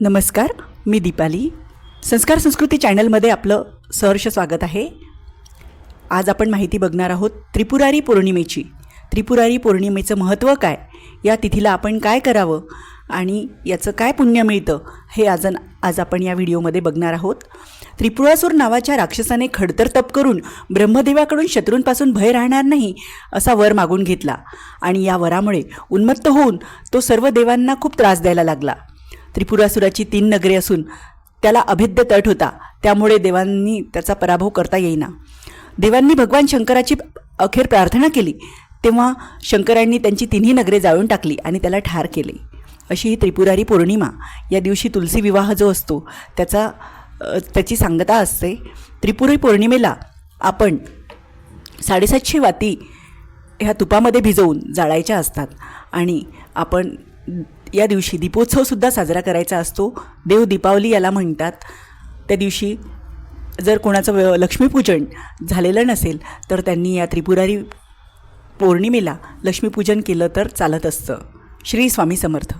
नमस्कार, मी दीपाली. संस्कार संस्कृती चॅनलमध्ये आपलं सहर्ष स्वागत आहे. आज आपण माहिती बघणार आहोत त्रिपुरारी पौर्णिमेची. त्रिपुरारी पौर्णिमेचं महत्त्व काय, या तिथीला आपण काय करावं आणि याचं काय पुण्य मिळतं हे आज आपण या व्हिडिओमध्ये बघणार आहोत. त्रिपुरासूर नावाच्या राक्षसाने खडतर तप करून ब्रह्मदेवाकडून शत्रूंपासून भय राहणार नाही असा वर मागून घेतला आणि या वरामुळे उन्मत्त होऊन तो सर्व देवांना खूप त्रास द्यायला लागला. त्रिपुरासुराची 3 नगरे असून त्याला अभेद्य तट होता, त्यामुळे देवांनी त्याचा पराभव करता येईना. देवांनी भगवान शंकराची अखेर प्रार्थना केली, तेव्हा शंकरांनी त्यांची 3ही नगरे जाळून टाकली आणि त्याला ठार केले. अशी ही त्रिपुरारी पौर्णिमा. या दिवशी तुलसी विवाह जो असतो त्याची सांगता असते. त्रिपुरी पौर्णिमेला आपण 750 वाती ह्या तुपामध्ये भिजवून जाळायच्या असतात आणि आपण या दिवशी दीपोत्सवसुद्धा साजरा करायचा असतो. देव दीपावली याला म्हणतात. त्या दिवशी जर कोणाचं लक्ष्मीपूजन झालेलं नसेल तर त्यांनी या त्रिपुरारी पौर्णिमेला लक्ष्मीपूजन केलं तर चालत असतं. श्री स्वामी समर्थ.